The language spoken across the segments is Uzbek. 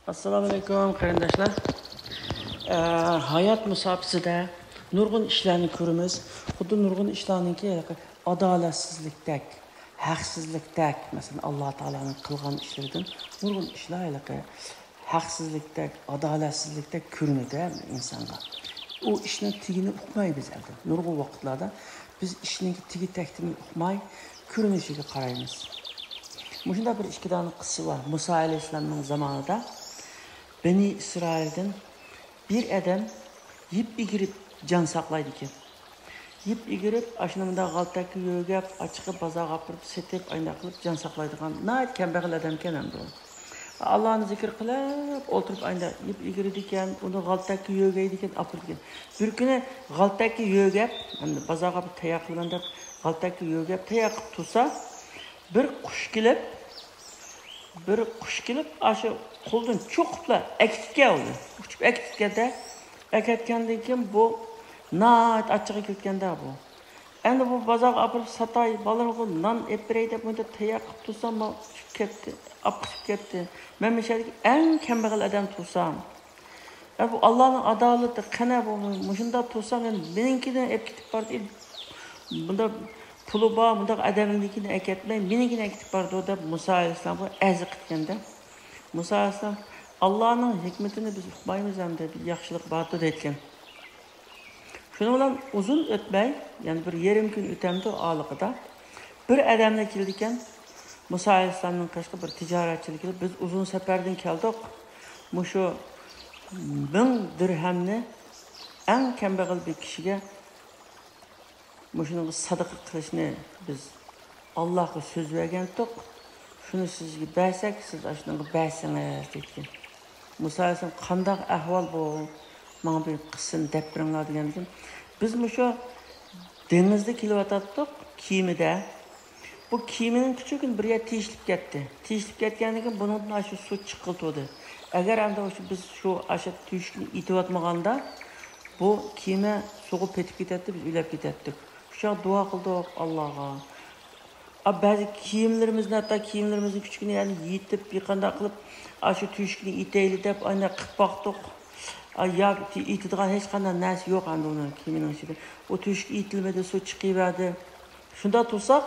Assalomu alaykum qarindoshlar. Hayot musofasida nurg'un ishlarni ko'ramiz. Xuddi nurg'un ishlarningki adolatsizlikdek, haqsizlikdek, masalan Alloh taolaning qilgan ishlaridan nurg'un ishlar haqsizlikdek, adolatsizlikdek ko'rinadi insonga. U ishni tigini uqmaymiz endi. Nurg'un vaqtlarda biz ishning tigi taktini uqmay ko'rinishiga qaraymiz. Muşunda bir ikki dona qissa var. Musa alayhissalomning zamonida Beni İsrail'den bir adam yip igirip can saqlaydı ekan. Yip igirip aşınımda qaltaki yögep, açıqı bazağa qapırıp, setip, ayna qilib can saqlaydigan nayt kambag'al adam ekan endi u. Allah'ını zikir qilib, o'tirib ayna yip igiridi ekan, uni qaltaki yögeydi ekan, apırdı ekan. Bir kuni qaltaki yögep, endi bazağa bir tayoq qilaman deb qaltaki yögep tayoq qilib tursa, bir qush kelib, aşı qo'ldan cho'qiblar akitga oldi. Uchib akitganda, akatgandan keyin bu nayt achchig'i ketganda bu. Endi bu bozorga olib satay, balalarga non epiray deb bunda tayoq qilib tursam, ketdi, olib ketdi. Men mishadagi eng kambag'al odam tursam. Bu Allohning adolati qana bu, shunda tursam, meningkidan olib ketib bordi. Bunda pulu bor, bunda adamnikini akatmay, meningini akitib bordi deb Musa alayhissalomga azq qilganda. Musa alayhissalom Allah'ın hikmetini biz uqmaymiz ham deb yaxshilik bordir aytgan. Şunu bilan uzun o'tmay, yani bir yarim kun o'tamdi oliqida bir odamlar keldi ekan. Musa alayhissalomning qashqa bir tijoratchilikda biz uzun safardan keldik. Mushu 1000 dirhamni eng kambag'al bir kishiga mushuning sadaqa qilishni biz Allohga so'z bergandik. Şunu sizga bersak, siz ashunga bersangiz degan. Musa alayhissalom qanday ahvol bu? Mana bir qism deb biringlar degan ekan. Biz mushu dengizda kelyotdik kiyimida. Bu kiyimining kuchugin bir yer teshilib ketdi. Teshilib ketgandan keyin bundan shu suv chiqildi. Agar endi biz shu asha tuyishni itiyotmaganda bu kiyime suvga petib ketadi, biz o'lab ketdik. Shu duo qildik Allohga. Bazı kiyimlerimizni, hatta kiyimlerimizin küçüğünü yani yitip bir kanda kılıp aşı tüşkünü iteyli dep ayna qilib baktık. Ya itidigan hiç kandan nasi yok anda onun kiyiminin içinde. O tüşkü itilmedi, su çıkıverdi. Şunda tursak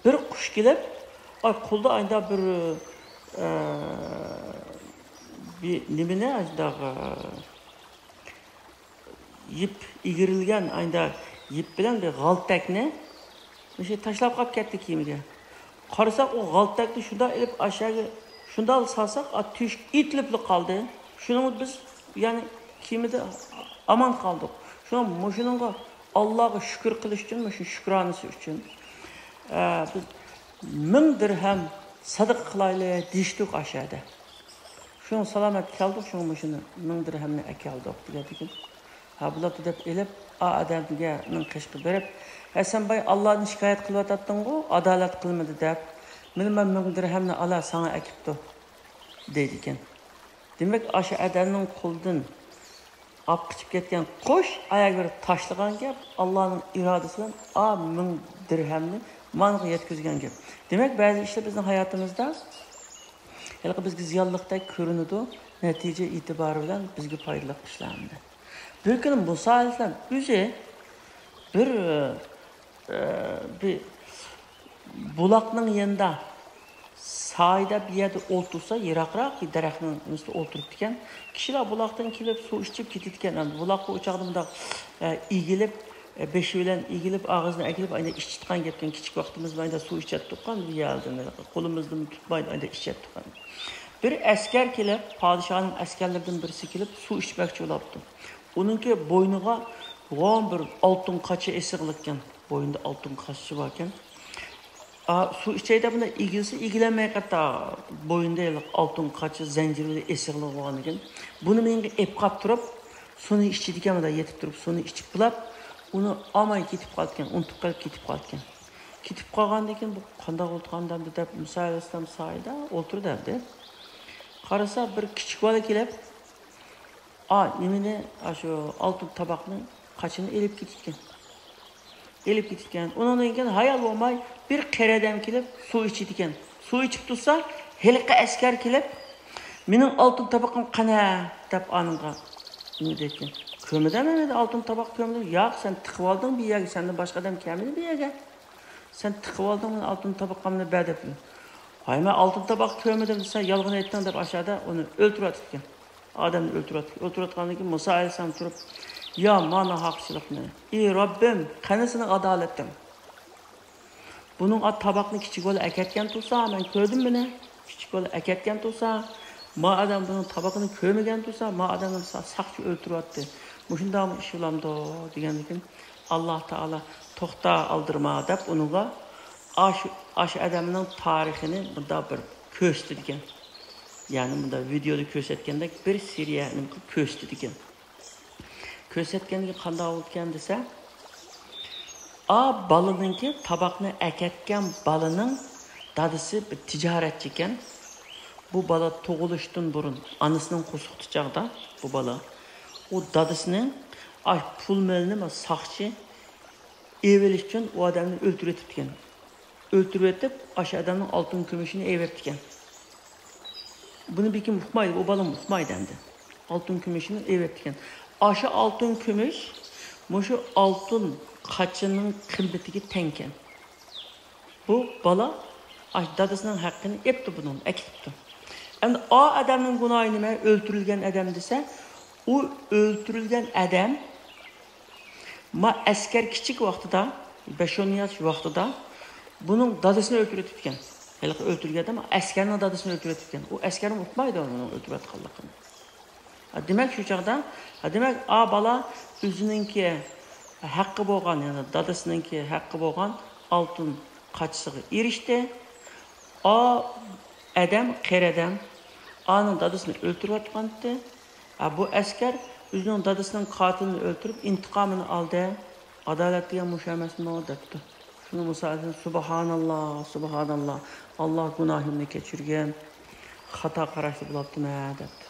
bir kuş gelip kulda ayda bir nimine ayda yip igirilgen ayda yip bilen bir galtakni şey taşlap qap ketdi kiyimiga. Qarasak o galtakni shunda ilib aşağı shunda salsak tush itlib qoldi. Shuni biz yani kiyimida aman qoldik. Shuni mushuninga Allohga shukr qilish uchun, shu shukronasi uchun biz 1000 dirham sadaqa qilaylik deyishdik aşağıda. Shuni salomat keldik, shuni mushuni 1000 dirhamni akaldik degan. Ha bular deb elib adamga ning qishqi berib Hasanbay Allah'ın şikayet kılvatatdın o, adalet kılmadı dep. Men 1000 dirhamni ala sana ekipti deydiken. Demek aşı adamның qo'ldan olib chiqib ketgan qush oyog'i tashlagan gap Allohning irodasi bilan 1000 dirhamni manga yetkazgan gap. Demek bazı ishlar bizning hayotimizda haligi bizga ziyonliqdek ko'rinadi, natija e'tibori bilan bizga foydali ishlarni. Bir kuni Musa alayhissalom o'zi bir bulaqning yanında sahilda bir yerde otursa, yiroqroq bir daraxtning üstüne oturup ekan, kishilar bulaqdan kelib suv ichib ketadigan. Bulaqqa o'choqda bunda egilib, beshi bilan egilib, og'zini akilib, ayda ichitgan gapgan kichik vaqtimizda ayda suv ichatdiqqan bu yerdan qo'limizni tutmaydi, ayda ichatdiqqan. Bir askar kelib, podshohning askarlaridan birisi kelib suv ichmoqchi bo'libdi. Uningki bo'yniga g'om bir oltin qachi esiqlikkan. Boyunda altın kaşığı varken su içeyde bunda igilse igilenmeye kadar boyunda altın kaçı zincirli esirli olan iken bunu menga ep qap turib suni içidiken da yetib turib suni içip bulab onu amay ketib qolgan, unutib qolib ketib qolgan. Ketib qolgandan keyin bu qanday o'tgandan deb Musa alayhissalom soyida o'tirdi dedi. Qarasa bir kichik bola kelib nimani shu oltin tabaqning qachini elib ketgan. Elib ketgan. Ondan keyin hayal olmay bir qeradam kelib suv ichadigan. Suv ichib tursa, heliqa askar kelib Mening oltin tabaqim qana deb anınğa ne deyken. Kömüden mi altın tabak kömüdü? Yo'q, sen tiqib olding bu yerga, senden boshqa odam kelmadi bu yerga. Sen tiqib olding altın tabaqamni ber deb. Hay, men altın tabaq kömüdüm desa, yolg'on aytding deb aşağıda onu o'ltirayotgan. Odamni o'ltirayotgandan keyin Musa alayhisalom turib, "Ya mana haqchilikni. Ey Robbim, qani sening adolating? Bunun tabaqni kichik bola akatgan tursa, men ko'rdim buni. Kichik bola akatgan tursa, ma adam bunun tabaqini ko'rmagan tursa, ma adamni saqchi o'ltiryapti. Mushundaqmi ish bo'lamdi" degandan keyin Alloh taolo to'xta aldırma deb unuga aş adamning tarixini bunda bir ko'rsatgan. Ya'ni bunda videoda ko'rsatgandek bir seriyani ko'rsatgan. Ko'rsatganda qanday bo'lgan desa, balaninki tabaqni akatgan balaning dadisi bir tijoratchi ekan. Bu bala tug'ilishdan burun anasining qo'shiqti chaqda bu bala o dadisining pul molini saqchi evelish uchun o odamni o'ltirib etgan. O'ltirib etib, o'sha odamning oltin kumushini evertgan. Buni bekim uqmaydi, o bala uqmaydi endi. Oltin kumushini evertgan. O'sha oltin kumush mushu oltin qachining qimmatiga tengkan. Bu bala dadisining haqqini epti buni, akitibdi. Endi o adamning gunohi nima? O'ltirilgan odam desa, u o'ltirilgan odam askar kichik vaqtida, 5-10 yosh vaqtida bunun dadasini o'ltirib etgan. Hali o'ltirgan odam askarning dadasini o'ltirib etgan. U askar uqmaydi uni o'ltirib etganligini. Demak shu chaqda, demak bala o'zininki haqqi bo'lgan, ya'ni dadasininki haqqi bo'lgan oltin qachisiga erishdi. Adam qeradan onun dadasini o'ltirib atqandi. Bu askar o'zining dadasining qotilini o'ltirib intiqomini oldi. Adolatga mushamasmi debdi. Shuni Musa subhanalloh, subhanalloh. Alloh gunohimni kechirgan. Xato qarashli bo'libdi-ma debdi.